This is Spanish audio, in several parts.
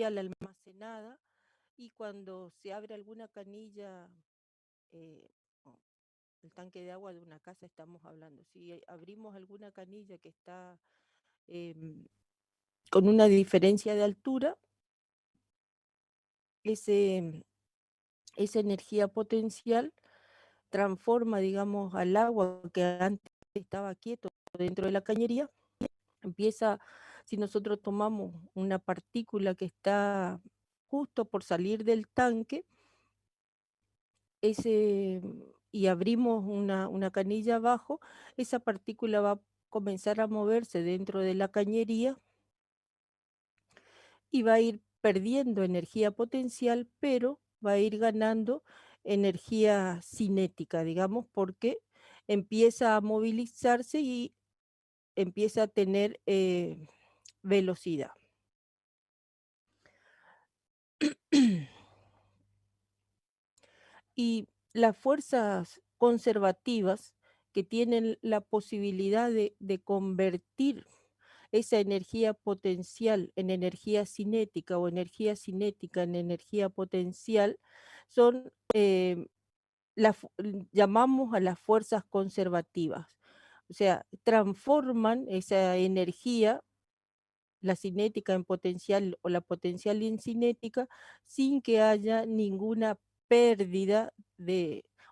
almacenada, y cuando se abre alguna canilla, o el tanque de agua de una casa estamos hablando, si abrimos alguna canilla que está con una diferencia de altura, esa energía potencial transforma, digamos, al agua que antes estaba quieto dentro de la cañería, empieza, si nosotros tomamos una partícula que está justo por salir del tanque, y abrimos una canilla abajo, esa partícula va a comenzar a moverse dentro de la cañería y va a ir perdiendo energía potencial, pero va a ir ganando energía cinética, digamos, porque empieza a movilizarse y empieza a tener velocidad. Y las fuerzas conservativas que tienen la posibilidad de convertir esa energía potencial en energía cinética o energía cinética en energía potencial, son, llamamos a las fuerzas conservativas. O sea, transforman esa energía, la cinética en potencial o la potencial en cinética, sin que haya ninguna pérdida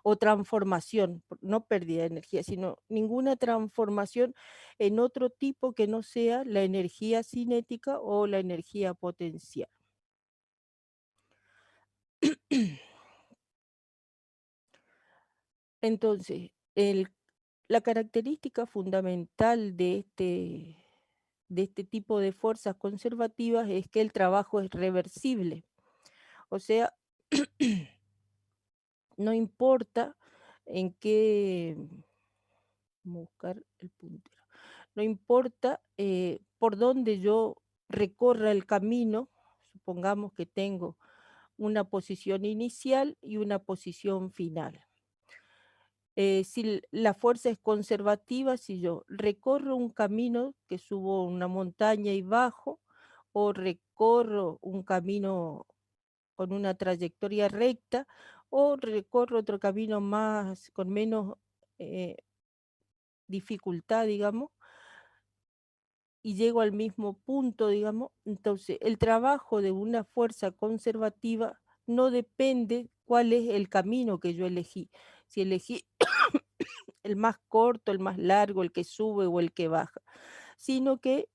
o transformación, no pérdida de energía, sino ninguna transformación en otro tipo que no sea la energía cinética o la energía potencial. Entonces, la característica fundamental de este tipo de fuerzas conservativas es que el trabajo es reversible. O sea, no importa en qué, buscar el puntero, no importa por dónde yo recorra el camino, supongamos que tengo una posición inicial y una posición final. Si la fuerza es conservativa, si yo recorro un camino que subo una montaña y bajo, o recorro un camino con una trayectoria recta, o recorro otro camino más, con menos dificultad, digamos, y llego al mismo punto, digamos. Entonces, el trabajo de una fuerza conservativa no depende cuál es el camino que yo elegí. Si elegí el más corto, el más largo, el que sube o el que baja, sino que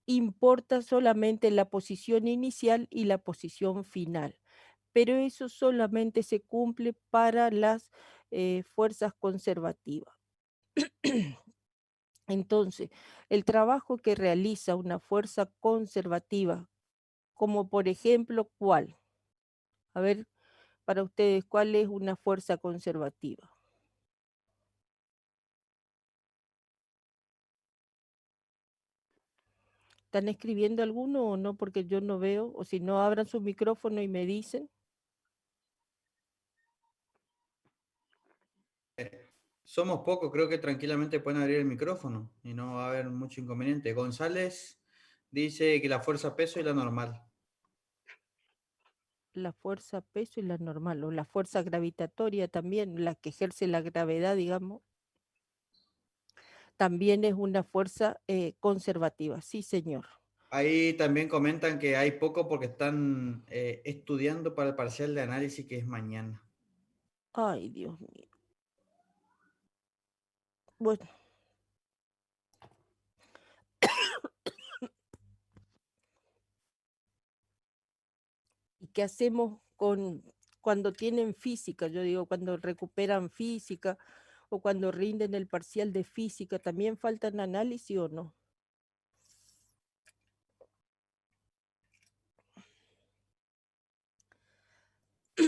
importa solamente la posición inicial y la posición final. Pero eso solamente se cumple para las fuerzas conservativas. Entonces, el trabajo que realiza una fuerza conservativa, como por ejemplo, ¿cuál? A ver, para ustedes, ¿cuál es una fuerza conservativa? ¿Están escribiendo alguno o no? Porque yo no veo, o si no, abran su micrófono y me dicen. Somos pocos, creo que tranquilamente pueden abrir el micrófono y no va a haber mucho inconveniente. González dice que la fuerza peso y la normal. La fuerza peso y la normal, o la fuerza gravitatoria también, la que ejerce la gravedad, digamos, también es una fuerza conservativa, sí señor. Ahí también comentan que hay poco porque están estudiando para el parcial de análisis que es mañana. Ay, Dios mío. Bueno, ¿y qué hacemos cuando tienen física? Yo digo, cuando recuperan física o cuando rinden el parcial de física, ¿también faltan análisis o no?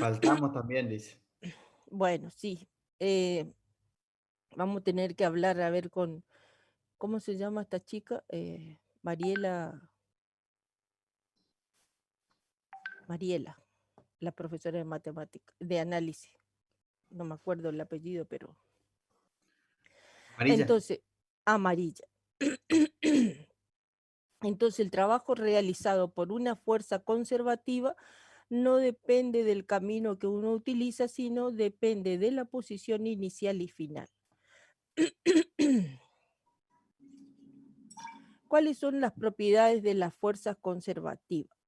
Faltamos también, dice. Bueno, sí. Vamos a tener que hablar, a ver, ¿cómo se llama esta chica? Mariela, la profesora de matemáticas, de análisis. No me acuerdo el apellido, pero... Amarilla. Entonces, amarilla. Entonces el trabajo realizado por una fuerza conservativa no depende del camino que uno utiliza, sino depende de la posición inicial y final. ¿Cuáles son las propiedades de las fuerzas conservativas?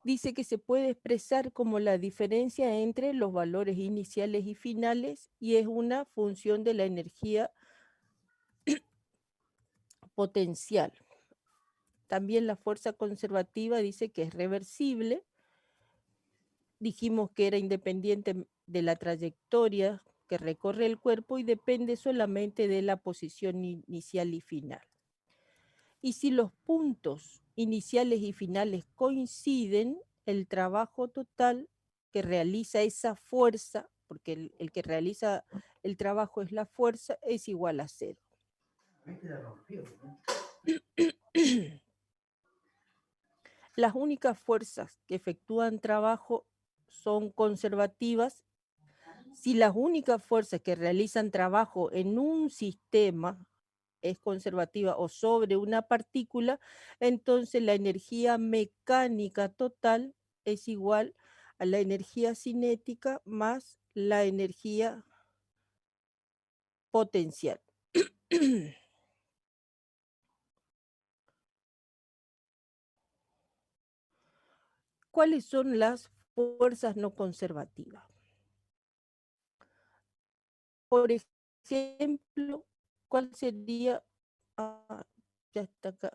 Dice que se puede expresar como la diferencia entre los valores iniciales y finales y es una función de la energía potencial. También la fuerza conservativa dice que es reversible. Dijimos que era independiente de la trayectoria que recorre el cuerpo y depende solamente de la posición inicial y final. Y si los puntos iniciales y finales coinciden, el trabajo total que realiza esa fuerza, porque el que realiza el trabajo es la fuerza, es igual a 0. Las únicas fuerzas que efectúan trabajo son conservativas. Si las únicas fuerzas que realizan trabajo en un sistema es conservativa o sobre una partícula, entonces la energía mecánica total es igual a la energía cinética más la energía potencial. ¿Cuáles son las fuerzas no conservativas? Por ejemplo, ¿cuál sería? Ya está acá.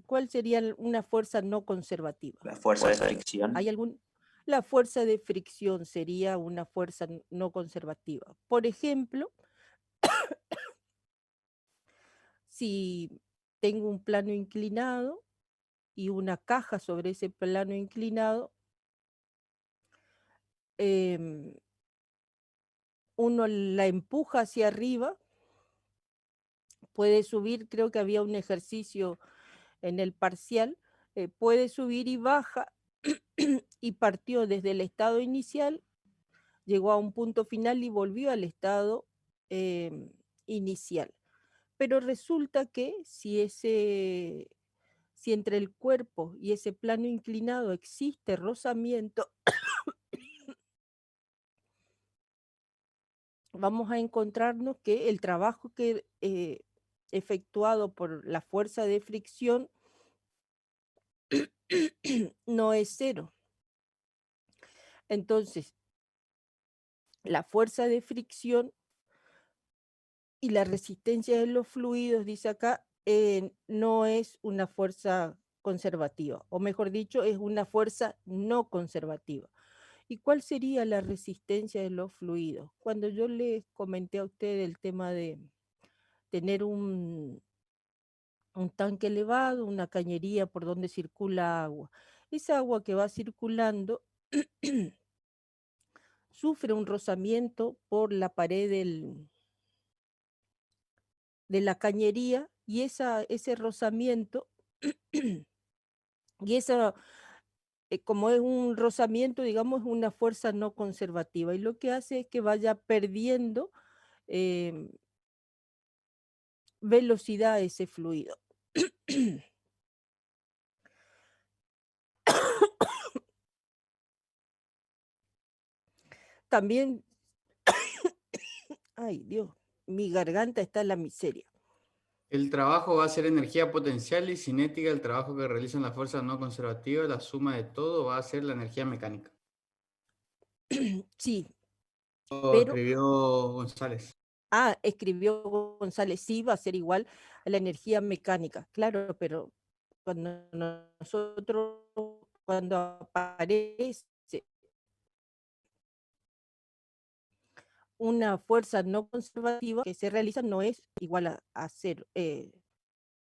¿Cuál sería una fuerza no conservativa? La fuerza de fricción. ¿Hay algún? La fuerza de fricción sería una fuerza no conservativa. Por ejemplo, si tengo un plano inclinado y una caja sobre ese plano inclinado, uno la empuja hacia arriba, puede subir, creo que había un ejercicio en el parcial, puede subir y baja y partió desde el estado inicial, llegó a un punto final y volvió al estado inicial. Pero resulta que si entre el cuerpo y ese plano inclinado existe rozamiento, vamos a encontrarnos que el trabajo que efectuado por la fuerza de fricción no es 0. Entonces, la fuerza de fricción y la resistencia de los fluidos, dice acá, no es una fuerza conservativa, o mejor dicho, es una fuerza no conservativa. ¿Y cuál sería la resistencia de los fluidos? Cuando yo les comenté a ustedes el tema de tener un tanque elevado, una cañería por donde circula agua, esa agua que va circulando sufre un rozamiento por la pared de la cañería y ese rozamiento y esa, como es un rozamiento, digamos, es una fuerza no conservativa y lo que hace es que vaya perdiendo velocidad ese fluido. También, ay Dios, mi garganta está en la miseria. El trabajo va a ser energía potencial y cinética. El trabajo que realizan las fuerzas no conservativas, la suma de todo va a ser la energía mecánica. Sí, Lo pero, escribió González. escribió González, sí, va a ser igual a la energía mecánica, claro, pero cuando cuando aparece una fuerza no conservativa que se realiza no es igual a 0.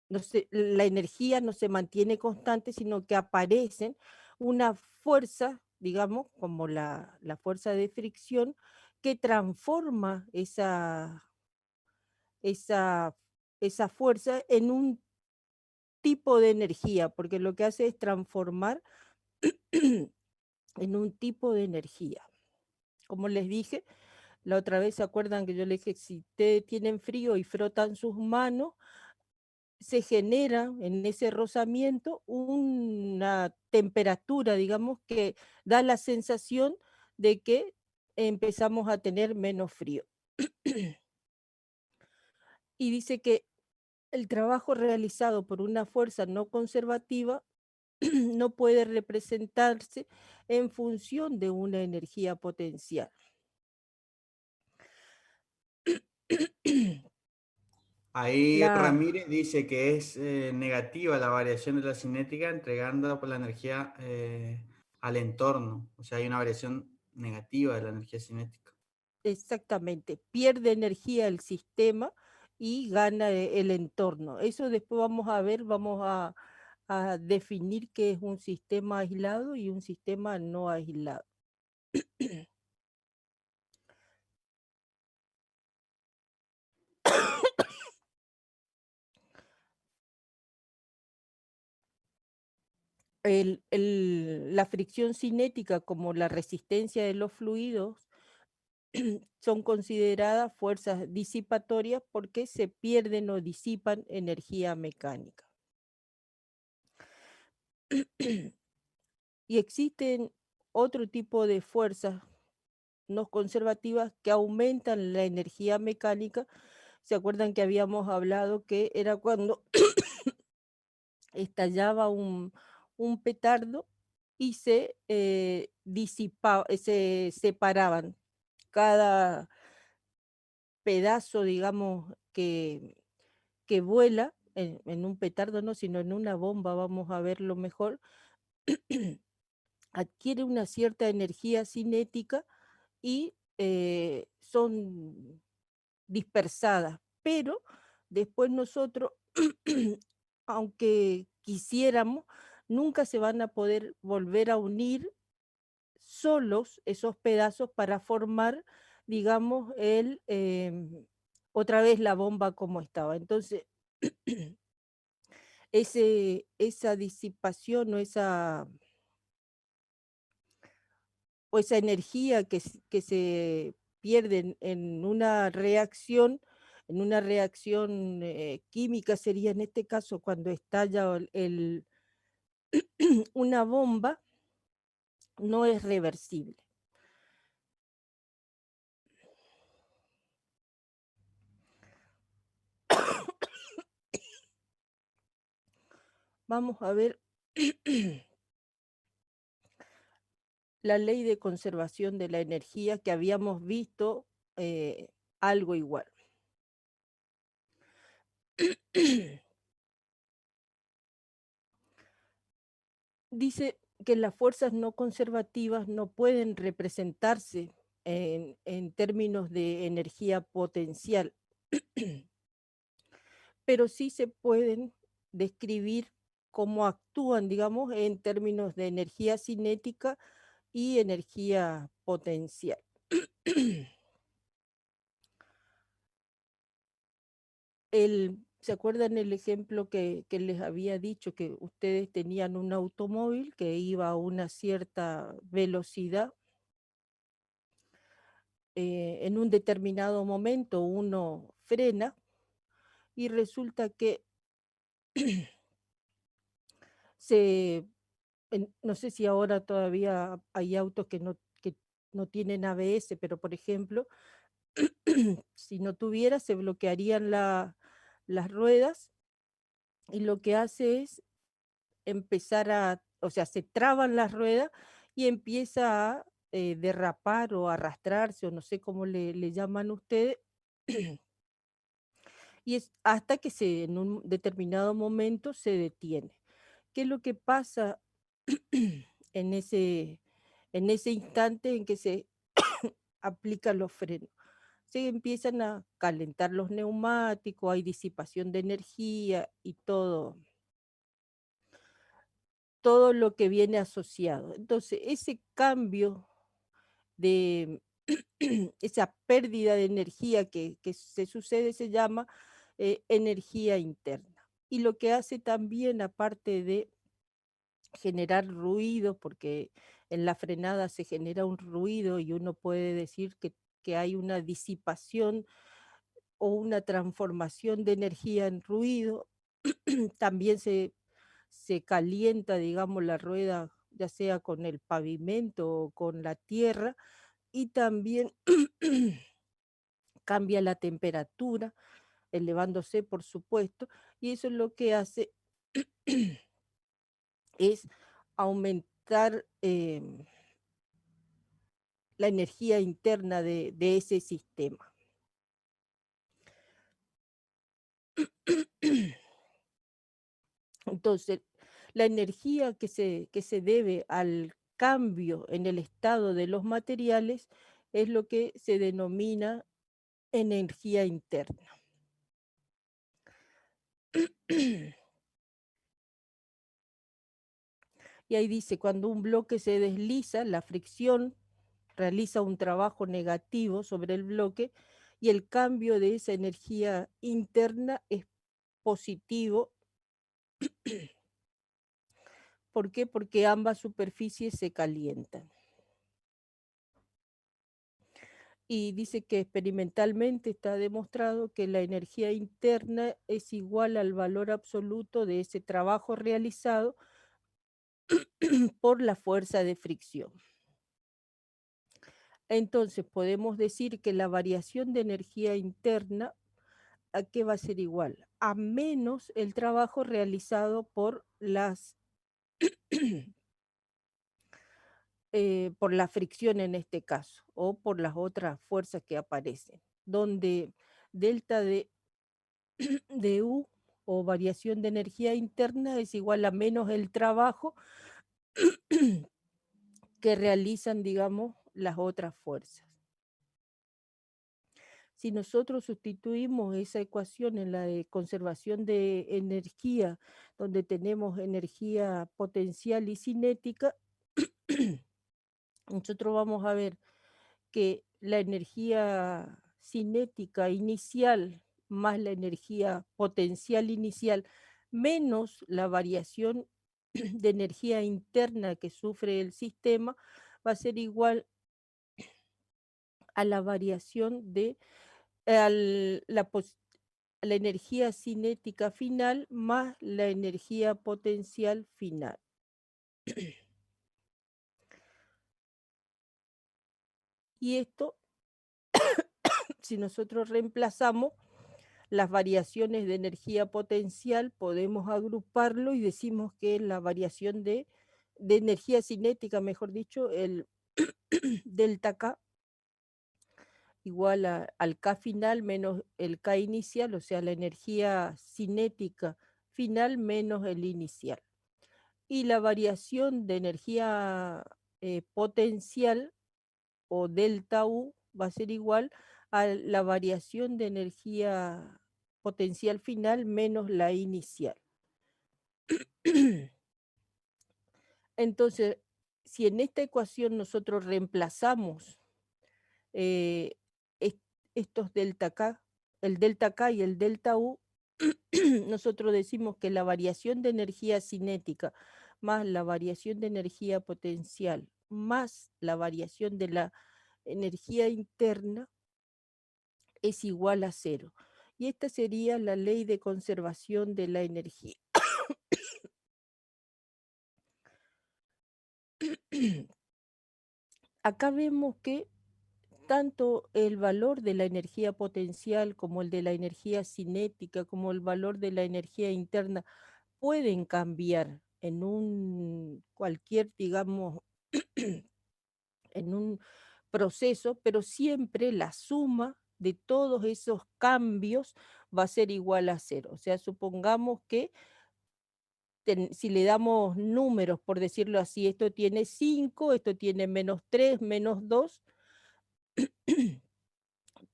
No la energía no se mantiene constante, sino que aparecen una fuerza, digamos, como la fuerza de fricción, que transforma esa, esa fuerza en un tipo de energía, porque lo que hace es transformar en un tipo de energía. Como les dije, La otra vez, ¿se acuerdan que yo les dije, si ustedes tienen frío y frotan sus manos, se genera en ese rozamiento una temperatura, digamos, que da la sensación de que empezamos a tener menos frío. Y dice que el trabajo realizado por una fuerza no conservativa no puede representarse en función de una energía potencial. Ahí La, Ramírez dice que es negativa la variación de la cinética entregando por la energía al entorno. O sea, hay una variación negativa de la energía cinética. exactamente, pierde energía el sistema y gana el entorno. Eso después vamos a ver, vamos a definir qué es un sistema aislado y un sistema no aislado. La fricción cinética como la resistencia de los fluidos son consideradas fuerzas disipatorias porque se pierden o disipan energía mecánica. Y existen otro tipo de fuerzas no conservativas que aumentan la energía mecánica. ¿Se acuerdan que habíamos hablado que era cuando estallaba un petardo y se separaban cada pedazo, digamos, que vuela en un petardo, no, sino en una bomba, vamos a verlo mejor, adquiere una cierta energía cinética y son dispersadas, pero después nosotros, aunque quisiéramos, nunca se van a poder volver a unir solos esos pedazos para formar, digamos, otra vez la bomba como estaba. Entonces, esa disipación o esa energía que se pierde en una reacción química sería en este caso cuando estalla una bomba, no es reversible. Vamos a ver la ley de conservación de la energía que habíamos visto algo igual. Dice que las fuerzas no conservativas no pueden representarse en términos de energía potencial, pero sí se pueden describir cómo actúan, digamos, en términos de energía cinética y energía potencial. ¿Se acuerdan el ejemplo que les había dicho, que ustedes tenían un automóvil que iba a una cierta velocidad? En un determinado momento uno frena y resulta que se, no sé si ahora todavía hay autos que no tienen ABS, pero por ejemplo, si no tuviera, se bloquearían las ruedas y lo que hace es o sea, se traban las ruedas y empieza a derrapar o arrastrarse, o no sé cómo le llaman ustedes, y es hasta que en un determinado momento se detiene. ¿Qué es lo que pasa en en ese instante en que se aplican los frenos? Se empiezan a calentar los neumáticos, hay disipación de energía y todo lo que viene asociado. Entonces, ese cambio de esa pérdida de energía que se sucede se llama energía interna. Y lo que hace también, aparte de generar ruido, porque en la frenada se genera un ruido y uno puede decir que que hay una disipación o una transformación de energía en ruido. También se calienta, digamos, la rueda, ya sea con el pavimento o con la tierra, y también cambia la temperatura, elevándose, por supuesto, y eso es lo que hace es aumentar la energía interna de ese sistema. Entonces, la energía que se debe al cambio en el estado de los materiales es lo que se denomina energía interna. Y ahí dice, cuando un bloque se desliza, la fricción realiza un trabajo negativo sobre el bloque y el cambio de esa energía interna es positivo. ¿Por qué? Porque ambas superficies se calientan. Y dice que experimentalmente está demostrado que la energía interna es igual al valor absoluto de ese trabajo realizado por la fuerza de fricción. Entonces podemos decir que la variación de energía interna, ¿a qué va a ser igual? A menos el trabajo realizado por la fricción en este caso, o por las otras fuerzas que aparecen, donde delta de U o variación de energía interna es igual a menos el trabajo que realizan, digamos, las otras fuerzas. Si nosotros sustituimos esa ecuación en la de conservación de energía, donde tenemos energía potencial y cinética, nosotros vamos a ver que la energía cinética inicial más la energía potencial inicial menos la variación de energía interna que sufre el sistema va a ser igual a la variación de la la energía cinética final más la energía potencial final. Y esto, si nosotros reemplazamos las variaciones de energía potencial, podemos agruparlo y decimos que la variación de energía cinética, mejor dicho, el delta K igual al K final menos el K inicial, o sea, la energía cinética final menos el inicial. Y la variación de energía potencial o delta U va a ser igual a la variación de energía potencial final menos la inicial. Entonces, si en esta ecuación nosotros reemplazamos eh, estos delta K, el delta K y el delta U, nosotros decimos que la variación de energía cinética más la variación de energía potencial más la variación de la energía interna es igual a cero. Y esta sería la ley de conservación de la energía. Acá vemos que tanto el valor de la energía potencial como el de la energía cinética, como el valor de la energía interna, pueden cambiar en un cualquier, digamos, en un proceso, pero siempre la suma de todos esos cambios va a ser igual a cero. O sea, supongamos que si le damos números, por decirlo así, esto tiene 5, esto tiene -3, -2,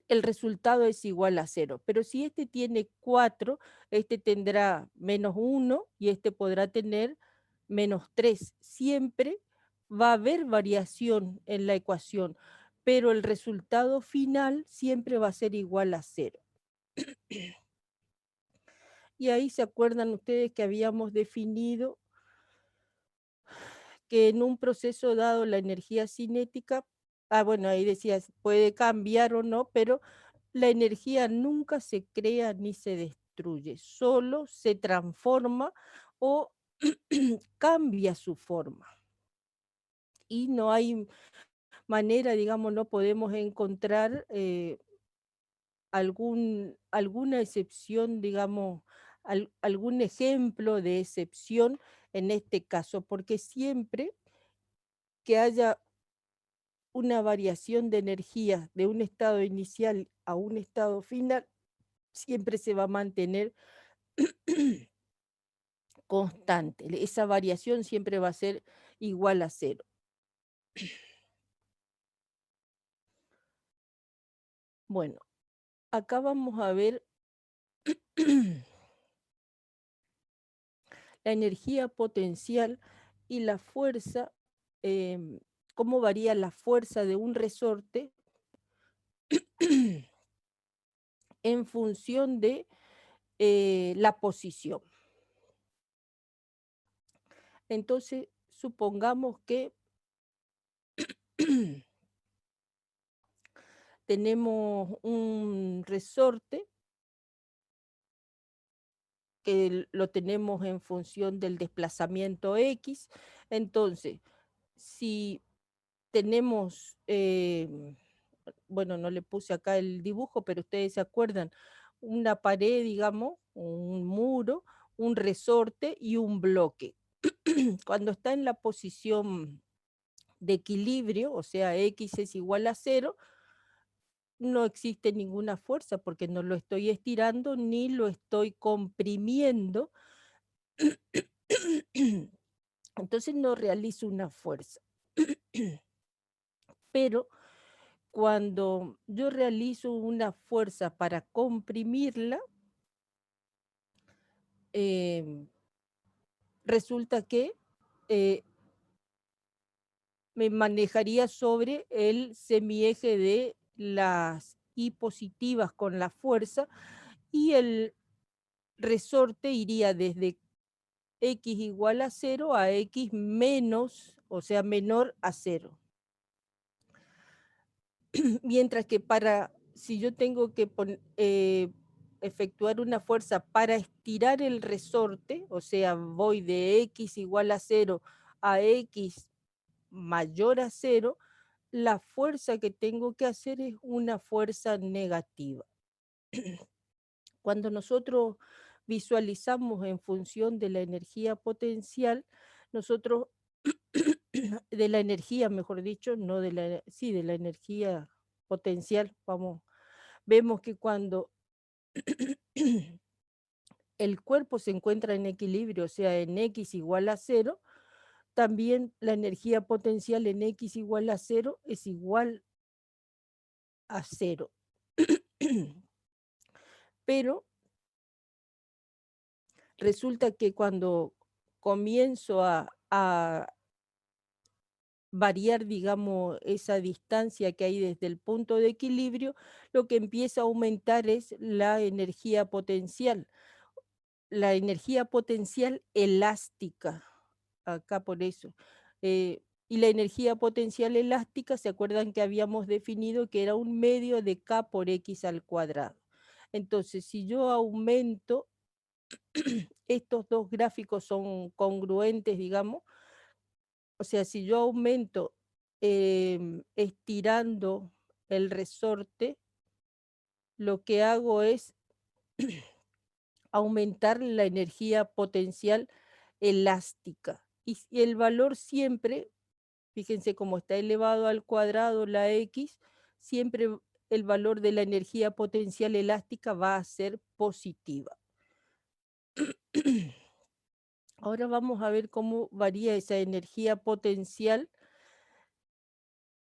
el resultado es igual a cero. Pero si este tiene 4, este tendrá -1 y este podrá tener -3. Siempre va a haber variación en la ecuación, pero el resultado final siempre va a ser igual a cero. Y ahí se acuerdan ustedes que habíamos definido que en un proceso dado la energía cinética bueno, ahí decías, puede cambiar o no, pero la energía nunca se crea ni se destruye, solo se transforma o cambia su forma. Y no hay manera, digamos, no podemos encontrar alguna excepción, digamos, algún ejemplo de excepción en este caso, porque siempre que haya una variación de energía de un estado inicial a un estado final, siempre se va a mantener constante. Esa variación siempre va a ser igual a cero. Bueno, acá vamos a ver la energía potencial y la fuerza, cómo varía la fuerza de un resorte en función de la posición. Entonces, supongamos que tenemos un resorte que lo tenemos en función del desplazamiento X. Entonces, si tenemos, bueno, no le puse acá el dibujo, pero ustedes se acuerdan, una pared, digamos, un muro, un resorte y un bloque. Cuando está en la posición de equilibrio, o sea, X es igual a cero, no existe ninguna fuerza porque no lo estoy estirando ni lo estoy comprimiendo. Entonces no realizo una fuerza. Pero cuando yo realizo una fuerza para comprimirla, resulta que eh, me manejaría sobre el semieje de las I positivas con la fuerza y el resorte iría desde X igual a cero a X menos, o sea, menor a cero. Mientras que si yo tengo que efectuar una fuerza para estirar el resorte, o sea, voy de X igual a cero a X mayor a cero, la fuerza que tengo que hacer es una fuerza negativa. Cuando nosotros visualizamos en función de la energía potencial, nosotros, de la energía, mejor dicho, no de la, sí, de la energía potencial, vemos que cuando el cuerpo se encuentra en equilibrio, o sea, en X igual a cero, también la energía potencial en X igual a cero es igual a cero. Pero resulta que cuando comienzo a variar, digamos, esa distancia que hay desde el punto de equilibrio, lo que empieza a aumentar es la energía potencial elástica, acá por eso. Y la energía potencial elástica, ¿se acuerdan que habíamos definido que era un medio de K por X al cuadrado? Entonces, si yo aumento, estos dos gráficos son congruentes, digamos, o sea, si yo aumento estirando el resorte, lo que hago es aumentar la energía potencial elástica. Y el valor siempre, fíjense cómo está elevado al cuadrado la X, siempre el valor de la energía potencial elástica va a ser positiva. Ahora vamos a ver cómo varía esa energía potencial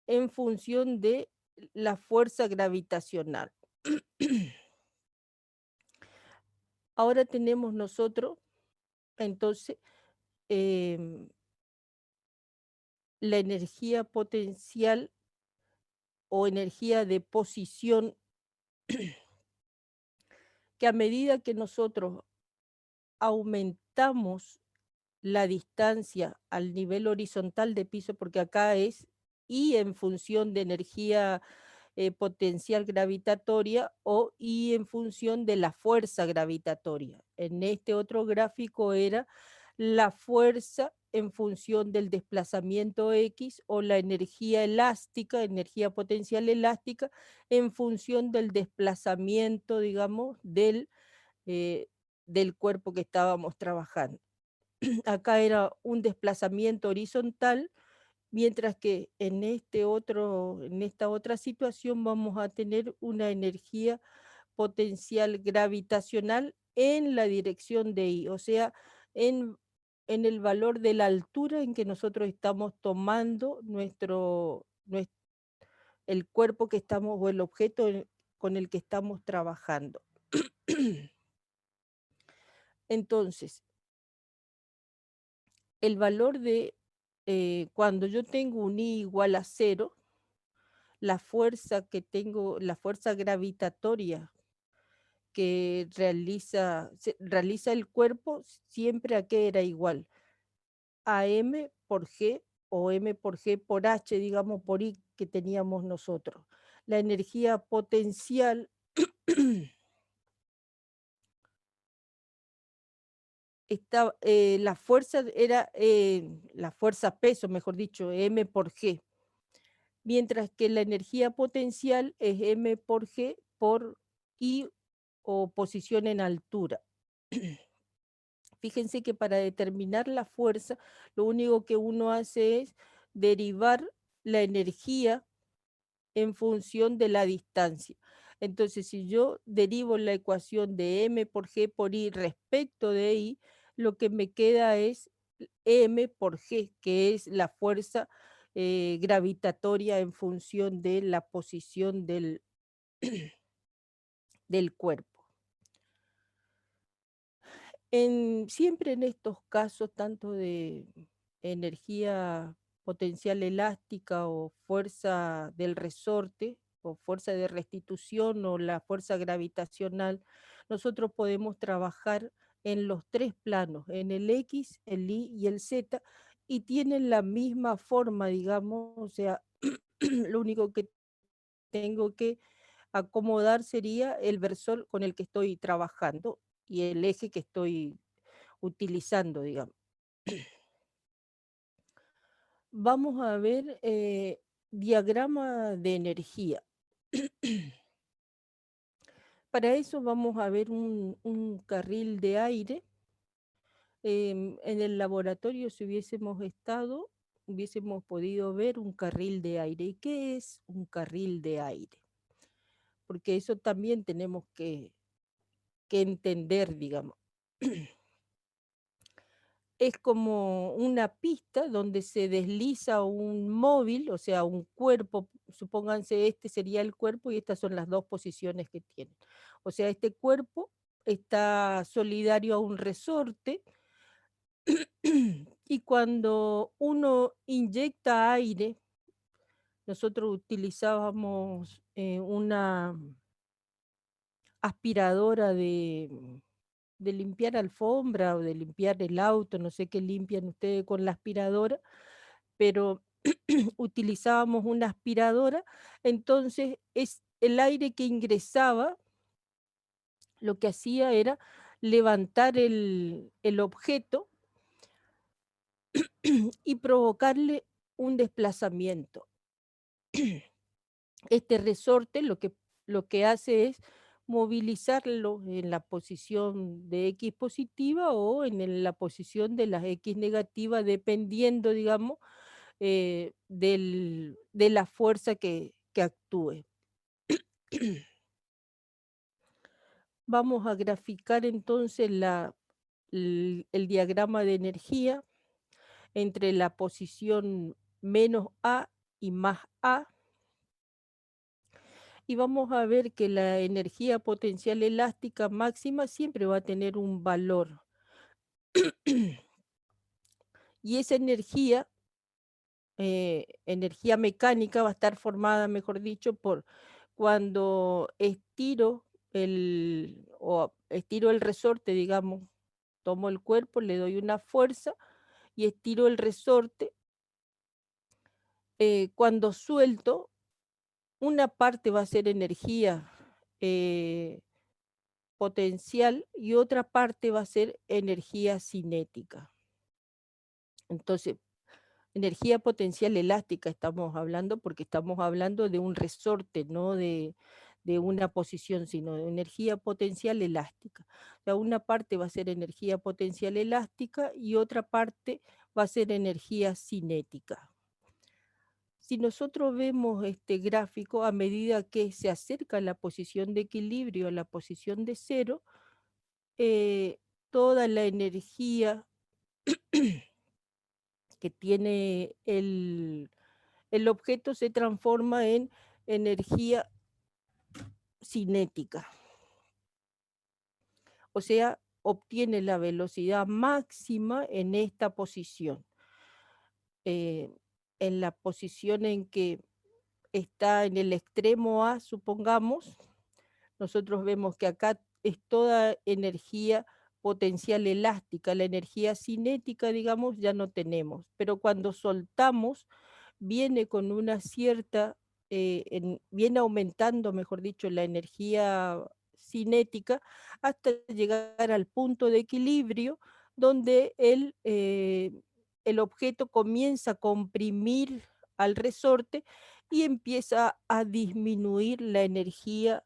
en función de la fuerza gravitacional. Ahora tenemos nosotros, entonces, la energía potencial o energía de posición, que a medida que nosotros aumentamos la distancia al nivel horizontal de piso, porque acá es I en función de energía potencial gravitatoria o I en función de la fuerza gravitatoria. En este otro gráfico era la fuerza en función del desplazamiento X o la energía elástica, energía potencial elástica, en función del desplazamiento, digamos, del cuerpo que estábamos trabajando. Acá era un desplazamiento horizontal, mientras que en esta otra situación vamos a tener una energía potencial gravitacional en la dirección de I, o sea, en, en el valor de la altura en que nosotros estamos tomando el cuerpo que estamos o el objeto con el que estamos trabajando. Entonces, el valor de cuando yo tengo un I igual a 0, la fuerza que tengo, la fuerza gravitatoria que realiza el cuerpo, siempre a qué era igual, a M por G o M por G por H, digamos, por I que teníamos nosotros. La energía potencial la fuerza era, la fuerza peso, mejor dicho, M por G, mientras que la energía potencial es M por G por I o posición en altura. Fíjense que para determinar la fuerza, lo único que uno hace es derivar la energía en función de la distancia. Entonces, si yo derivo la ecuación de M por G por I respecto de I, lo que me queda es M por G, que es la fuerza gravitatoria en función de la posición del cuerpo. Siempre en estos casos, tanto de energía potencial elástica o fuerza del resorte o fuerza de restitución o la fuerza gravitacional, nosotros podemos trabajar en los tres planos, en el X, el Y y el Z, y tienen la misma forma, digamos, o sea, lo único que tengo que acomodar sería el versor con el que estoy trabajando y el eje que estoy utilizando, digamos. Vamos a ver diagrama de energía. Para eso vamos a ver un carril de aire. En el laboratorio, si hubiésemos estado, hubiésemos podido ver un carril de aire. ¿Y qué es un carril de aire? Porque eso también tenemos que entender, digamos. Es como una pista donde se desliza un móvil, o sea, un cuerpo, supónganse este sería el cuerpo y estas son las dos posiciones que tiene. O sea, este cuerpo está solidario a un resorte y cuando uno inyecta aire, nosotros utilizábamos una aspiradora de limpiar alfombra o de limpiar el auto, no sé qué limpian ustedes con la aspiradora, pero utilizábamos una aspiradora, entonces es el aire que ingresaba, lo que hacía era levantar el objeto y provocarle un desplazamiento. Este resorte lo que hace es movilizarlo en la posición de X positiva o la posición de la X negativa, dependiendo, digamos, de la fuerza que actúe. Vamos a graficar entonces el diagrama de energía entre la posición menos A y más A. Y vamos a ver que la energía potencial elástica máxima siempre va a tener un valor. Y esa energía mecánica va a estar formada, mejor dicho, por cuando estiro el resorte, digamos, tomo el cuerpo, le doy una fuerza y estiro el resorte cuando suelto, una parte va a ser energía eh, potencial y otra parte va a ser energía cinética. Entonces, energía potencial elástica estamos hablando porque estamos hablando de un resorte, no de una posición, sino de energía potencial elástica. O sea, una parte va a ser energía potencial elástica y otra parte va a ser energía cinética. Si nosotros vemos este gráfico, a medida que se acerca la posición de equilibrio a la posición de cero, toda la energía que tiene el objeto se transforma en energía cinética, o sea, obtiene la velocidad máxima en esta posición. Eh, en la posición en que está en el extremo A, supongamos, nosotros vemos que acá es toda energía potencial elástica, la energía cinética, digamos, ya no tenemos, pero cuando soltamos, viene con una cierta, viene aumentando, mejor dicho, la energía cinética hasta llegar al punto de equilibrio donde el objeto comienza a comprimir al resorte y empieza a disminuir la energía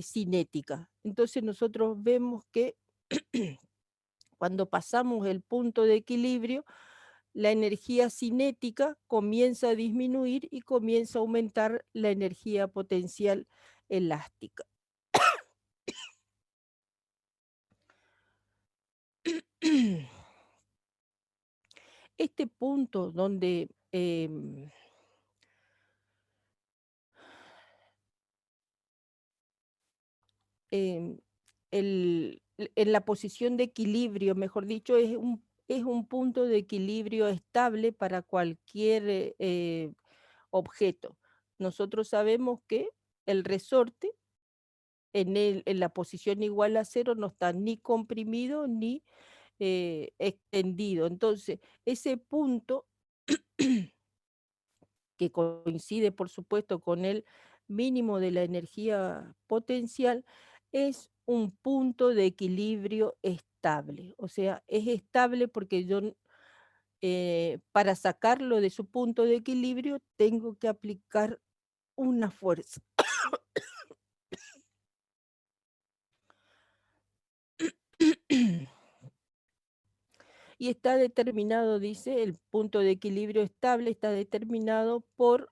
cinética. Entonces nosotros vemos que cuando pasamos el punto de equilibrio, la energía cinética comienza a disminuir y comienza a aumentar la energía potencial elástica. Este punto donde em, en la posición de equilibrio, mejor dicho, es un punto de equilibrio estable para cualquier objeto. Nosotros sabemos que el resorte en la posición igual a cero no está ni comprimido ni extendido. Entonces, ese punto que coincide, por supuesto, con el mínimo de la energía potencial, es un punto de equilibrio estable. O sea, es estable porque yo para sacarlo de su punto de equilibrio tengo que aplicar una fuerza. Y está determinado, dice, el punto de equilibrio estable está determinado por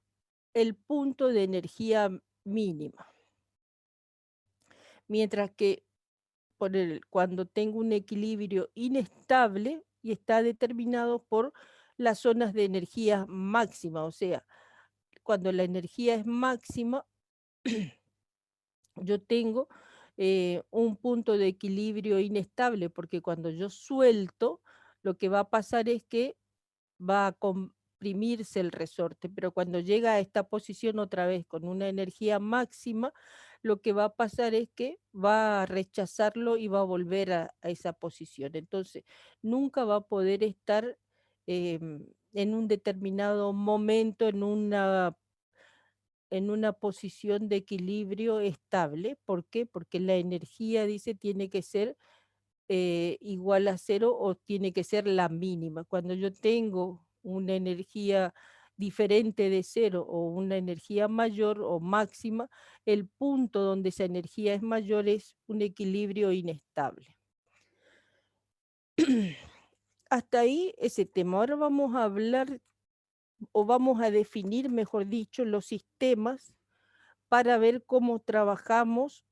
el punto de energía mínima. Mientras que cuando tengo un equilibrio inestable y está determinado por las zonas de energía máxima, o sea, cuando la energía es máxima, yo tengo un punto de equilibrio inestable, porque cuando yo suelto, lo que va a pasar es que va a comprimirse el resorte, pero cuando llega a esta posición otra vez con una energía máxima, lo que va a pasar es que va a rechazarlo y va a volver a esa posición. Entonces, nunca va a poder estar en un determinado momento en una posición de equilibrio estable. ¿Por qué? Porque la energía, dice, tiene que ser igual a cero o tiene que ser la mínima. Cuando yo tengo una energía diferente de cero o una energía mayor o máxima, el punto donde esa energía es mayor es un equilibrio inestable. Hasta ahí ese tema. Ahora vamos a hablar o vamos a definir, mejor dicho, los sistemas para ver cómo trabajamos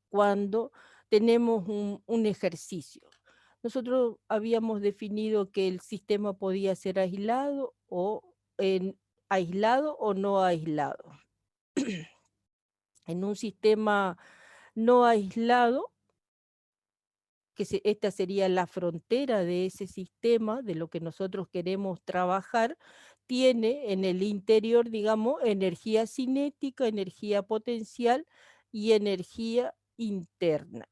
cuando tenemos un ejercicio. Nosotros habíamos definido que el sistema podía ser aislado o no aislado. En un sistema no aislado, esta sería la frontera de ese sistema, de lo que nosotros queremos trabajar, tiene en el interior, digamos, energía cinética, energía potencial y energía interna.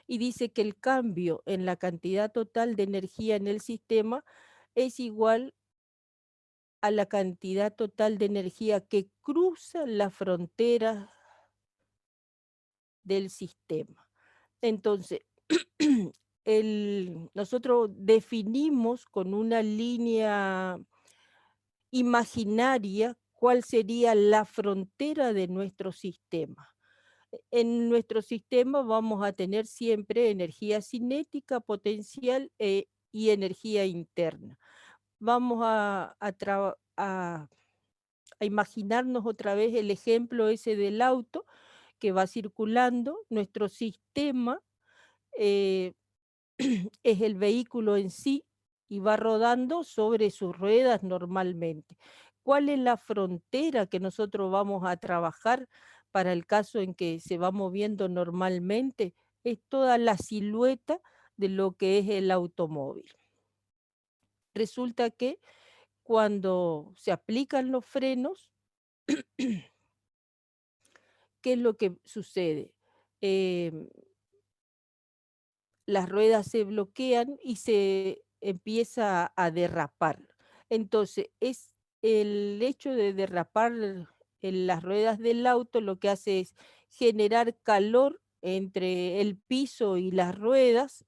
Y dice que el cambio en la cantidad total de energía en el sistema es igual a la cantidad total de energía que cruza la frontera del sistema. Entonces, nosotros definimos con una línea imaginaria cuál sería la frontera de nuestro sistema. En nuestro sistema vamos a tener siempre energía cinética, potencial y energía interna. Vamos a imaginarnos otra vez el ejemplo ese del auto que va circulando. Nuestro sistema eh, es el vehículo en sí y va rodando sobre sus ruedas normalmente. ¿Cuál es la frontera que nosotros vamos a trabajar para el caso en que se va moviendo normalmente? Es toda la silueta de lo que es el automóvil. Resulta que cuando se aplican los frenos, ¿qué es lo que sucede? Em, las ruedas se bloquean y se empieza a derrapar. Entonces, es el hecho de derrapar en las ruedas del auto lo que hace es generar calor entre el piso y las ruedas.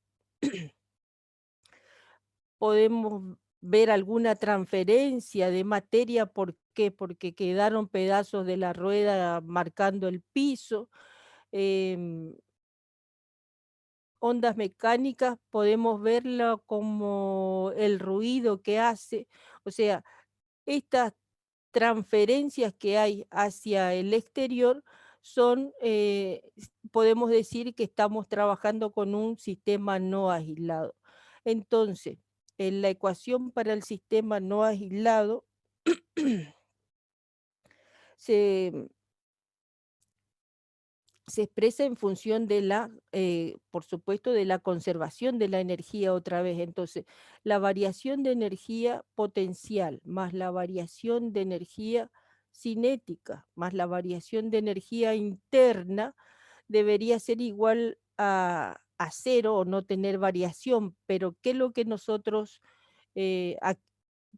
Podemos ver alguna transferencia de materia, ¿por qué? Porque quedaron pedazos de la rueda marcando el piso. em, Ondas mecánicas podemos verlo como el ruido que hace, o sea, estas transferencias que hay hacia el exterior son, podemos decir que estamos trabajando con un sistema no aislado. Entonces, en la ecuación para el sistema no aislado se se expresa en función de por supuesto, de la conservación de la energía otra vez. Entonces, la variación de energía potencial más la variación de energía cinética más la variación de energía interna debería ser igual a cero o no tener variación. Pero, ¿qué es lo que nosotros,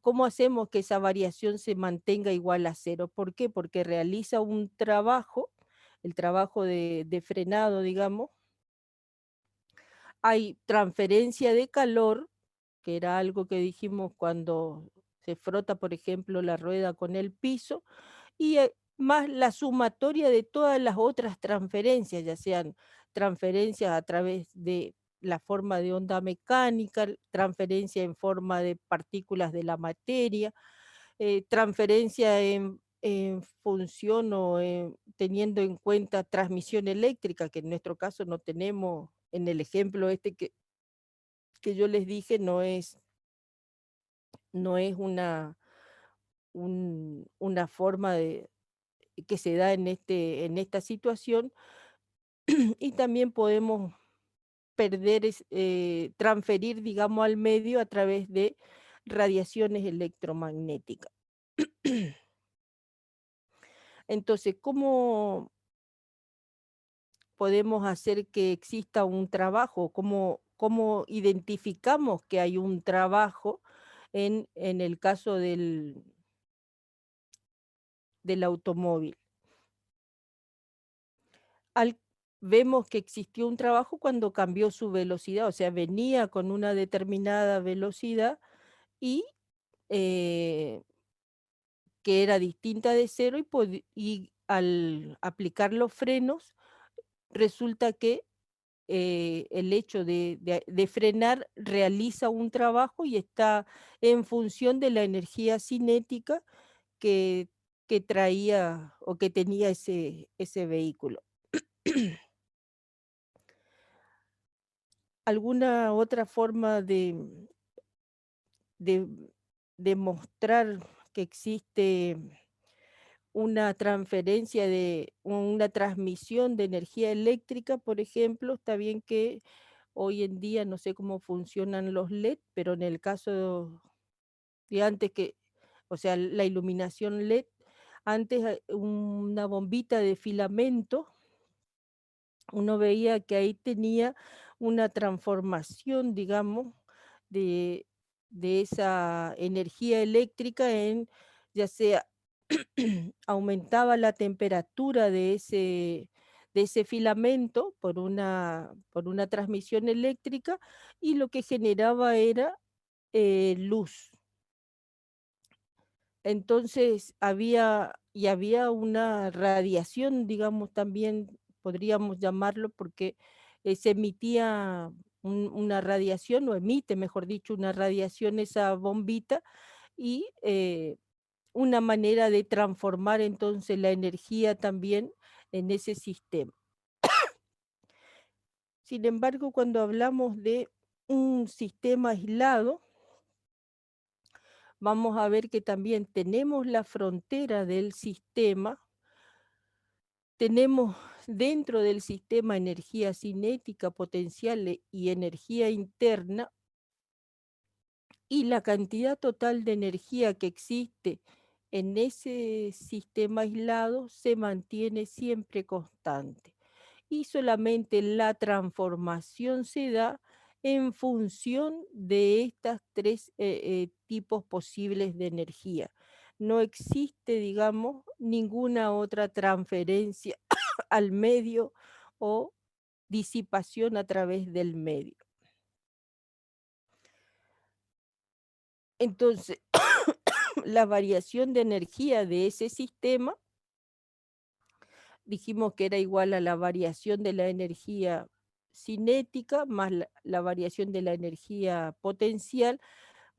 cómo hacemos que esa variación se mantenga igual a cero? ¿Por qué? Porque realiza un trabajo, el trabajo de frenado, digamos. Hay transferencia de calor, que era algo que dijimos cuando se frota, por ejemplo, la rueda con el piso, y más la sumatoria de todas las otras transferencias, ya sean transferencias a través de la forma de onda mecánica, transferencia en forma de partículas de la materia, transferencia en función o teniendo en cuenta transmisión eléctrica, que en nuestro caso no tenemos, en el ejemplo este que yo les dije, no es una forma que se da en esta situación. Y también podemos transferir, digamos, al medio a través de radiaciones electromagnéticas. Entonces, ¿cómo podemos hacer que exista un trabajo? ¿Cómo identificamos que hay un trabajo en el caso del automóvil? Al Vemos que existió un trabajo cuando cambió su velocidad, o sea, venía con una determinada velocidad y, eh, que era distinta de cero y al aplicar los frenos, resulta que, el hecho de frenar realiza un trabajo y está en función de la energía cinética que que traía o que tenía ese vehículo. ¿Alguna otra forma de demostrar que existe una transferencia una transmisión de energía eléctrica? Por ejemplo, está bien que hoy en día no sé cómo funcionan los LED, pero en el caso de antes o sea, la iluminación LED, antes una bombita de filamento, uno veía que ahí tenía una transformación, digamos, de esa energía eléctrica en, ya sea aumentaba la temperatura de ese filamento por una transmisión eléctrica y lo que generaba era luz. Entonces había una radiación, digamos, también podríamos llamarlo, porque se emitía una radiación, o emite, mejor dicho, una radiación esa bombita, y una manera de transformar entonces la energía también en ese sistema. Sin embargo, cuando hablamos de un sistema aislado, vamos a ver que también tenemos la frontera del sistema, tenemos dentro del sistema energía cinética, potencial y energía interna, y la cantidad total de energía que existe en ese sistema aislado se mantiene siempre constante. Y solamente la transformación se da en función de estas tres tipos posibles de energía. No existe, digamos, ninguna otra transferencia al medio o disipación a través del medio. Entonces, la variación de energía de ese sistema, dijimos que era igual a la variación de la energía cinética más la variación de la energía potencial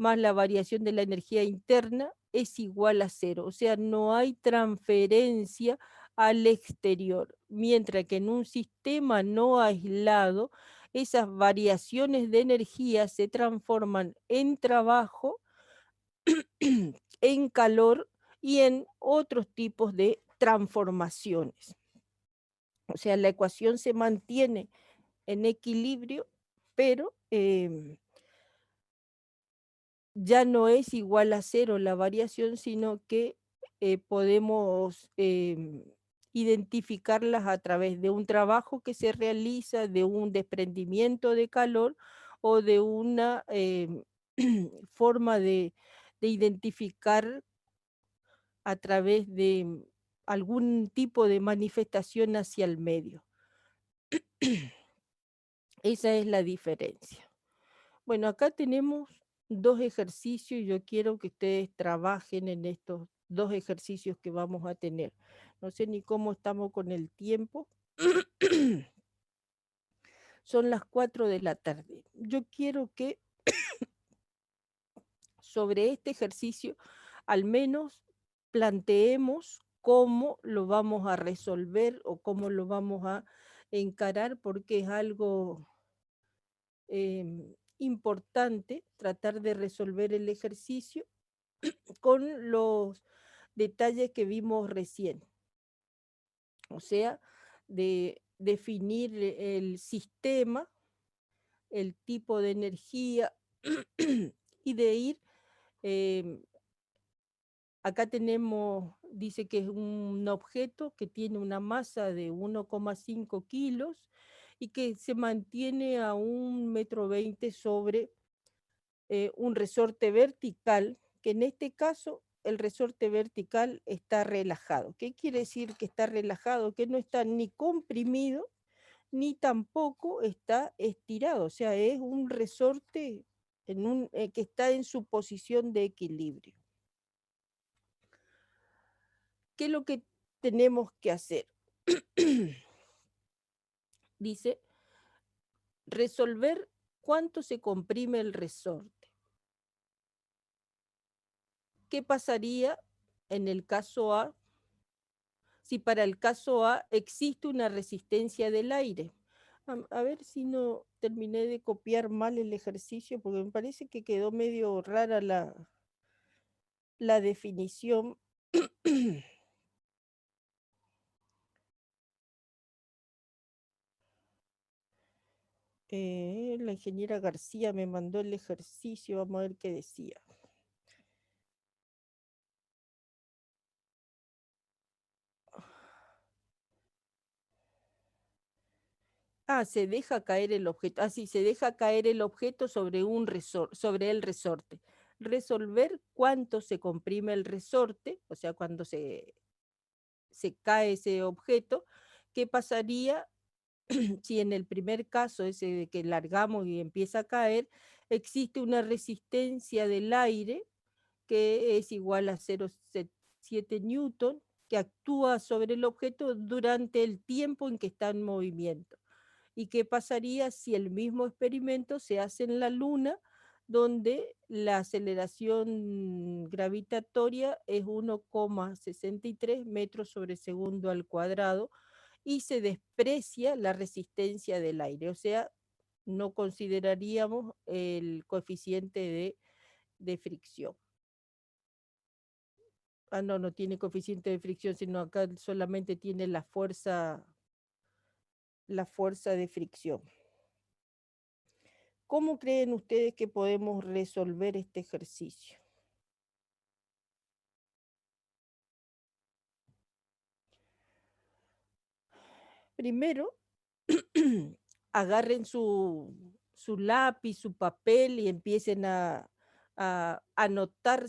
más la variación de la energía interna es igual a cero. O sea, no hay transferencia al exterior, mientras que en un sistema no aislado, esas variaciones de energía se transforman en trabajo, en calor y en otros tipos de transformaciones. O sea, la ecuación se mantiene en equilibrio, pero ya no es igual a cero la variación, sino que podemos identificarlas a través de un trabajo que se realiza, de un desprendimiento de calor o de una forma de identificar a través de algún tipo de manifestación hacia el medio. Esa es la diferencia. Bueno, acá tenemos dos ejercicios y yo quiero que ustedes trabajen en estos dos ejercicios que vamos a tener. No sé ni cómo estamos con el tiempo. Son las 4 de la tarde. Yo quiero que sobre este ejercicio al menos planteemos cómo lo vamos a resolver o cómo lo vamos a encarar, porque es algo importante tratar de resolver el ejercicio con los detalles que vimos recién. O sea, de definir el sistema, el tipo de energía y de ir, acá tenemos, dice que es un objeto que tiene una masa de 1,5 kilos y que se mantiene a 1,20 m sobre un resorte vertical, que en este caso el resorte vertical está relajado. ¿Qué quiere decir que está relajado? Que no está ni comprimido ni tampoco está estirado, o sea, es un resorte que está en su posición de equilibrio. ¿Qué es lo que tenemos que hacer? Dice, resolver cuánto se comprime el resorte. ¿Qué pasaría en el caso A si para el caso A existe una resistencia del aire? A ver si no terminé de copiar mal el ejercicio, porque me parece que quedó medio rara la definición. La ingeniera García me mandó el ejercicio, vamos a ver qué decía. Se deja caer el objeto. Sí, se deja caer el objeto sobre sobre el resorte. Resolver cuánto se comprime el resorte, o sea, cuando se cae ese objeto, qué pasaría si en el primer caso, ese de que largamos y empieza a caer, existe una resistencia del aire que es igual a 0,7 newton, que actúa sobre el objeto durante el tiempo en que está en movimiento. ¿Y qué pasaría si el mismo experimento se hace en la Luna, donde la aceleración gravitatoria es 1,63 metros sobre segundo al cuadrado y se desprecia la resistencia del aire? O sea, no consideraríamos el coeficiente de fricción. No, no tiene coeficiente de fricción, sino acá solamente tiene la fuerza de fricción. ¿Cómo creen ustedes que podemos resolver este ejercicio? Primero, agarren su lápiz, su papel y empiecen a anotar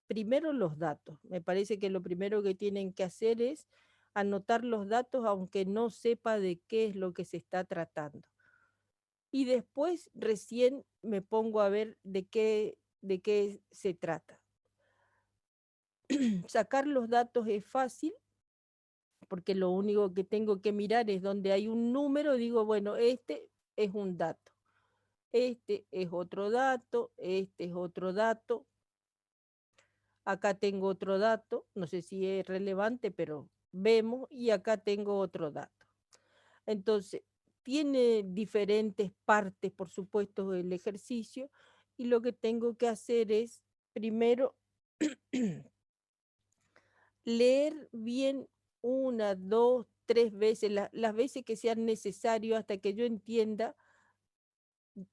primero los datos. Me parece que lo primero que tienen que hacer es anotar los datos aunque no sepa de qué es lo que se está tratando. Y después recién me pongo a ver de qué se trata. Sacar los datos es fácil, porque lo único que tengo que mirar es donde hay un número, digo, bueno, este es un dato, este es otro dato, este es otro dato, acá tengo otro dato, no sé si es relevante, pero vemos, y acá tengo otro dato. Entonces, tiene diferentes partes, por supuesto, el ejercicio, y lo que tengo que hacer es, primero, leer bien una, dos, tres veces, las veces que sean necesario hasta que yo entienda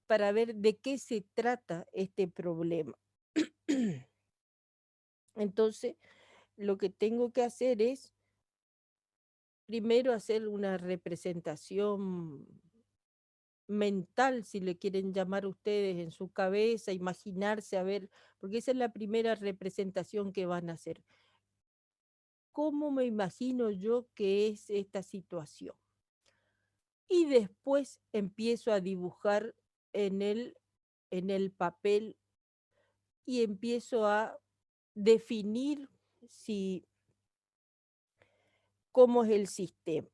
para ver de qué se trata este problema. Entonces, lo que tengo que hacer es primero hacer una representación mental, si le quieren llamar ustedes, en su cabeza, imaginarse, a ver, porque esa es la primera representación que van a hacer. ¿Cómo me imagino yo que es esta situación? Y después empiezo a dibujar en el papel y empiezo a definir si, cómo es el sistema.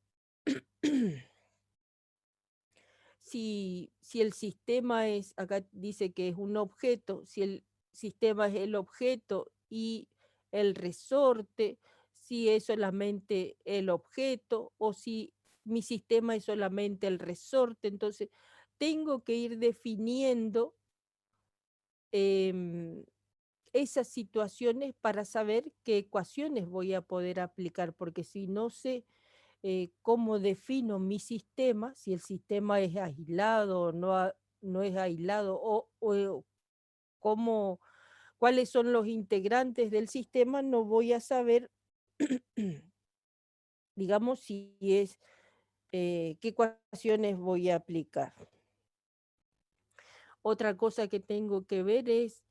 Si el sistema es, acá dice que es un objeto, si el sistema es el objeto y el resorte, si es solamente el objeto o si mi sistema es solamente el resorte. Entonces, tengo que ir definiendo em, esas situaciones para saber qué ecuaciones voy a poder aplicar, porque si no sé cómo defino mi sistema, si el sistema es aislado o no, no es aislado, o cómo, cuáles son los integrantes del sistema, no voy a saber, digamos, si es, qué ecuaciones voy a aplicar. Otra cosa que tengo que ver es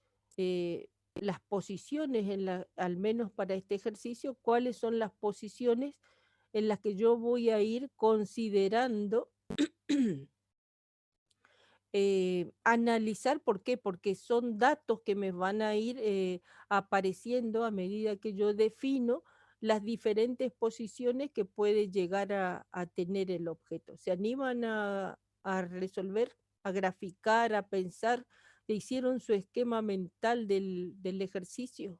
las posiciones, al menos para este ejercicio, cuáles son las posiciones en las que yo voy a ir considerando analizar. ¿Por qué? Porque son datos que me van a ir apareciendo a medida que yo defino las diferentes posiciones que puede llegar a tener el objeto. ¿Se animan a resolver, a graficar, a pensar? ¿Le hicieron su esquema mental del ejercicio?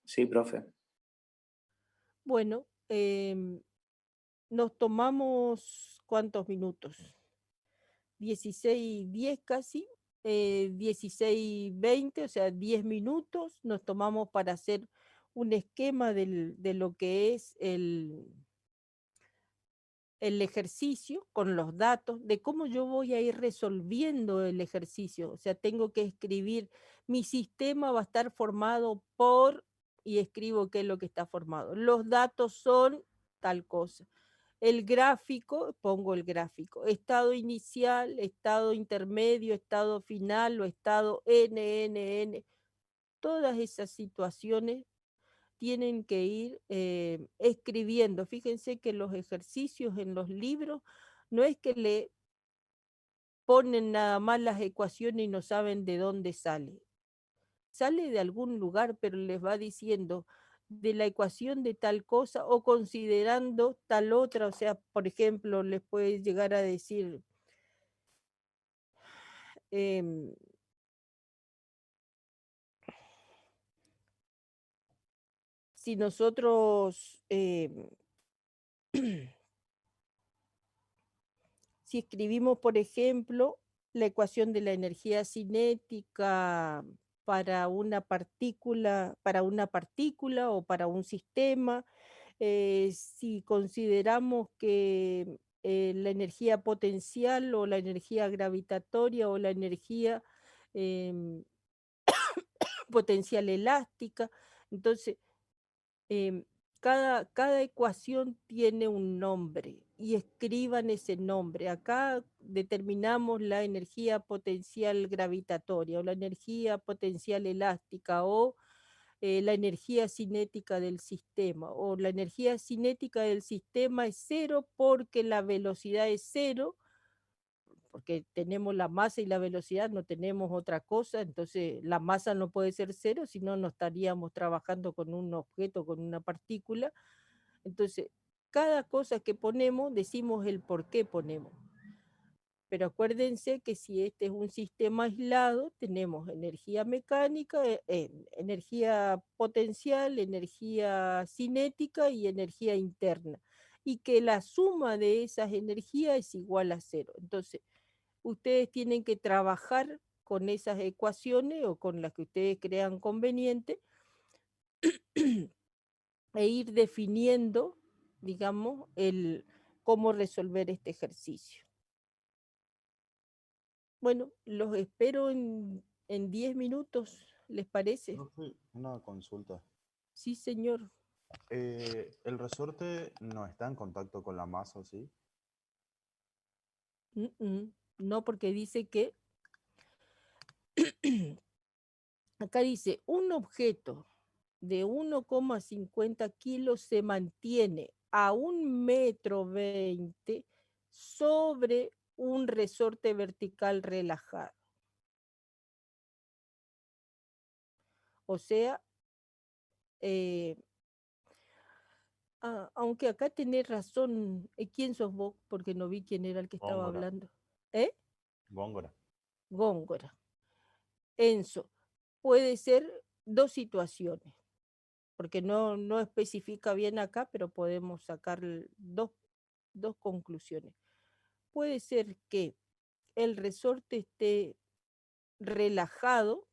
Sí, profe. Bueno, nos tomamos ¿cuántos minutos? 16:10 casi, 16:20, o sea, 10 minutos nos tomamos para hacer un esquema de lo que es el ejercicio con los datos, de cómo yo voy a ir resolviendo el ejercicio. O sea, tengo que escribir, mi sistema va a estar formado por, y escribo qué es lo que está formado. Los datos son tal cosa. el gráfico, pongo el gráfico, estado inicial, estado intermedio, estado final o estado NNN. Todas esas situaciones tienen que ir escribiendo. Fíjense que los ejercicios en los libros no es que le ponen nada más las ecuaciones y no saben de dónde sale. Sale de algún lugar, pero les va diciendo de la ecuación de tal cosa o considerando tal otra. O sea, por ejemplo, les puede llegar a decir, em, si nosotros, si escribimos, por ejemplo, la ecuación de la energía cinética para una partícula o para un sistema, si consideramos que la energía potencial o la energía gravitatoria o la energía em, potencial elástica, entonces em, cada ecuación tiene un nombre y escriban ese nombre. Acá determinamos la energía potencial gravitatoria o la energía potencial elástica o la energía cinética del sistema o la energía cinética del sistema es cero porque la velocidad es cero, porque tenemos la masa y la velocidad, no tenemos otra cosa, entonces la masa no puede ser cero, si no, no estaríamos trabajando con un objeto, con una partícula. Entonces, cada cosa que ponemos, decimos el por qué ponemos. Pero acuérdense que si este es un sistema aislado, tenemos energía mecánica, energía potencial, energía cinética y energía interna. Y que la suma de esas energías es igual a cero. Entonces, ustedes tienen que trabajar con esas ecuaciones o con las que ustedes crean conveniente e ir definiendo, digamos, cómo resolver este ejercicio. Bueno, los espero en 10 minutos, ¿les parece? Profe, una consulta. Sí, señor. ¿El resorte no está en contacto con la masa, sí? No, porque dice que, acá dice, un objeto de 1,50 kilos se mantiene a 1,20 m sobre un resorte vertical relajado. O sea, aunque acá tenés razón, ¿quién sos vos? Porque no vi quién era el que estaba Góngora. hablando. ¿Eh? Góngora. Góngora. Enzo, puede ser dos situaciones, porque no especifica bien acá, pero podemos sacar dos conclusiones. Puede ser que el resorte esté relajado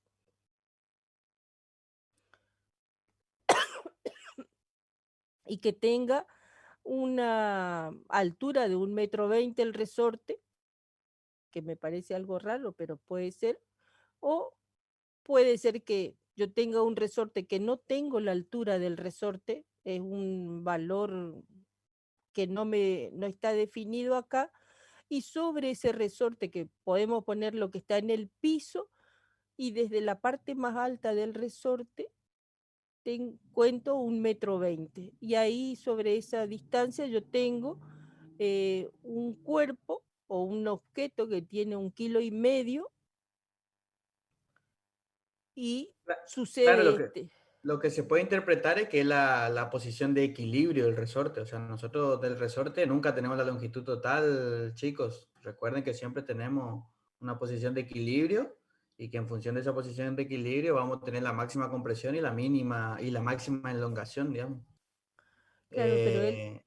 y que tenga una altura de 1,20 m el resorte, que me parece algo raro, pero puede ser, o puede ser que yo tenga un resorte que no tengo la altura del resorte, es un valor que no está definido acá, y sobre ese resorte que podemos poner lo que está en el piso, y desde la parte más alta del resorte cuento 1,20 m. Y ahí sobre esa distancia yo tengo un cuerpo o un objeto que tiene 1,5 kg y Claro, sucede lo que se puede interpretar es que es la posición de equilibrio del resorte. O sea, nosotros del resorte nunca tenemos la longitud total, chicos. Recuerden que siempre tenemos una posición de equilibrio y que en función de esa posición de equilibrio vamos a tener la máxima compresión y la mínima y la máxima elongación, digamos. Claro, pero él, Eh,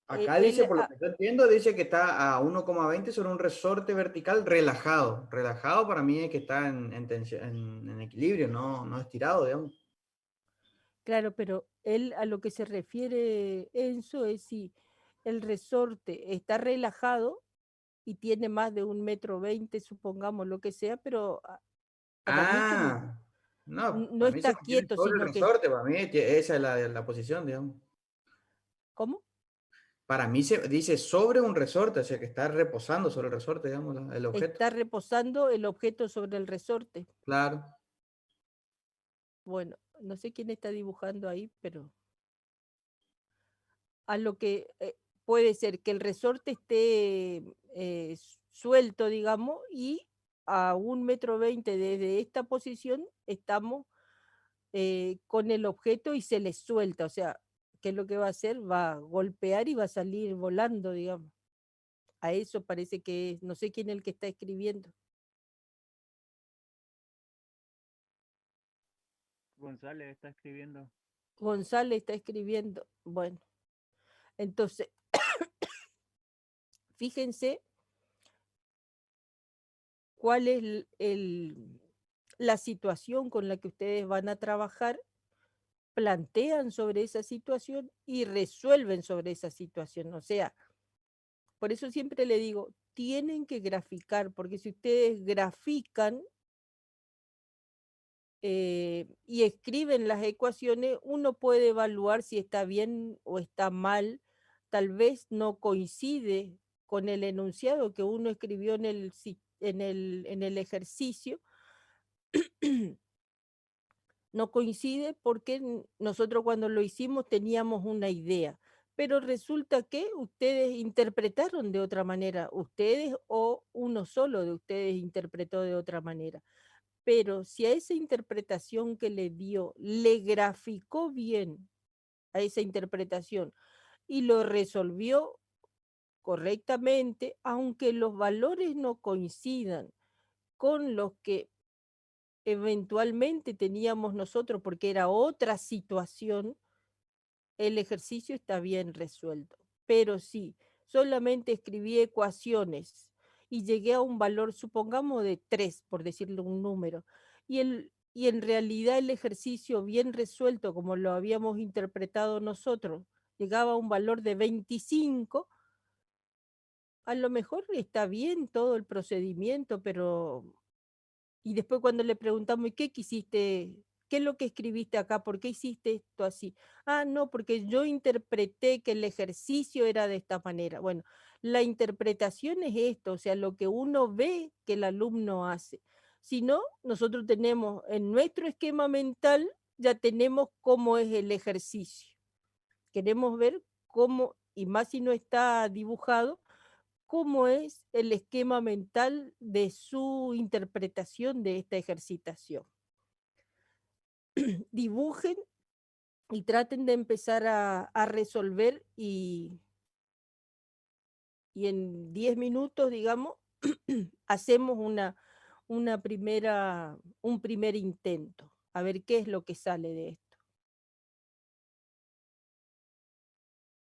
Acá dice, él por lo que yo entiendo, dice que está a 1,20 sobre un resorte vertical relajado. Relajado para mí es que está en tensión, en equilibrio, no estirado, digamos. claro, pero él a lo que se refiere Enzo es si el resorte está relajado y tiene más de 1,20 m, supongamos lo que sea, pero para mí que Ah, no, no para mí se está mantiene quieto, sobre el sino que, resorte, para mí esa es la posición, digamos. ¿cómo? Para mí se dice sobre un resorte, o sea que está reposando sobre el resorte, digamos, el objeto. Está reposando el objeto sobre el resorte. Claro. Bueno, no sé quién está dibujando ahí, pero a lo que puede ser que el resorte esté suelto, digamos, y a 1,20 m desde esta posición estamos con el objeto y se le suelta, o sea, ¿qué es lo que va a hacer? Va a golpear y va a salir volando, digamos. A eso parece que es, no sé quién es el que está escribiendo. González está escribiendo. González está escribiendo. Bueno, entonces, fíjense cuál es la situación con la que ustedes van a trabajar, plantean sobre esa situación y resuelven sobre esa situación. O sea, por eso siempre le digo, tienen que graficar, porque si ustedes grafican y escriben las ecuaciones, uno puede evaluar si está bien o está mal, tal vez no coincide con el enunciado que uno escribió en el ejercicio, no coincide porque nosotros cuando lo hicimos teníamos una idea, pero resulta que ustedes interpretaron de otra manera, ustedes o uno solo de ustedes interpretó de otra manera. Pero si a esa interpretación que le dio le graficó bien a esa interpretación y lo resolvió correctamente, aunque los valores no coincidan con los que eventualmente teníamos nosotros, porque era otra situación, el ejercicio está bien resuelto. Pero si solamente escribí ecuaciones y llegué a un valor, supongamos de 3, por decirle un número, y en realidad el ejercicio bien resuelto, como lo habíamos interpretado nosotros, llegaba a un valor de 25, a lo mejor está bien todo el procedimiento, pero y después cuando le preguntamos, ¿y qué quisiste? ¿Qué es lo que escribiste acá? ¿Por qué hiciste esto así? Ah, no, porque yo interpreté que el ejercicio era de esta manera. Bueno, la interpretación es esto, o sea, lo que uno ve que el alumno hace. Si no, nosotros tenemos en nuestro esquema mental, ya tenemos cómo es el ejercicio. Queremos ver cómo, y más si no está dibujado, cómo es el esquema mental de su interpretación de esta ejercitación. Dibujen y traten de empezar a resolver y en 10 minutos, digamos, hacemos un primer intento, a ver qué es lo que sale de esto.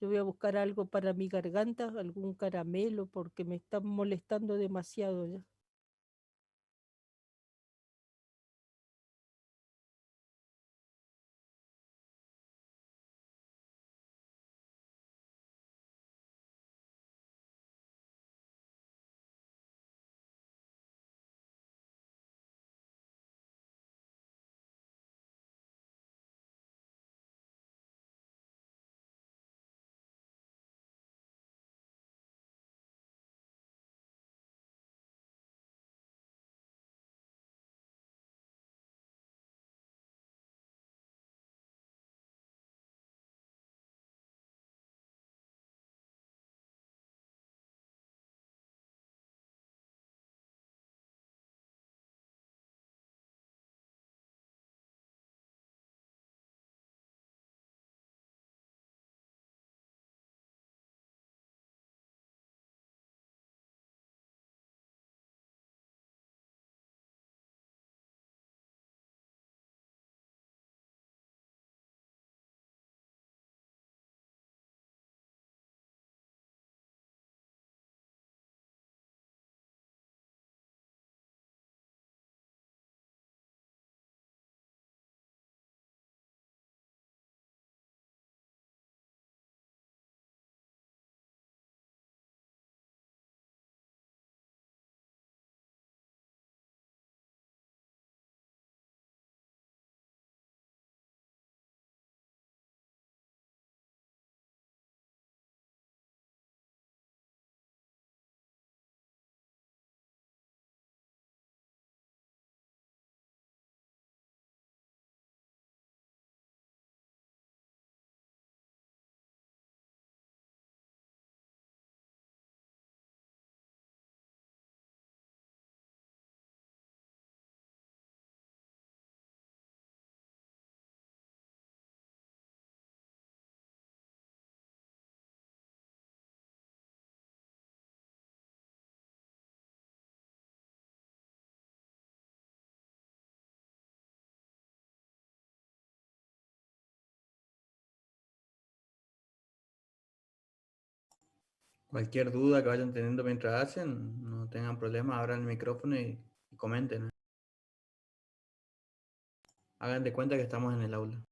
Yo voy a buscar algo para mi garganta, algún caramelo, porque me están molestando demasiado ya. Cualquier duda que vayan teniendo mientras hacen, no tengan problema, abran el micrófono y comenten. Hagan de cuenta que estamos en el aula.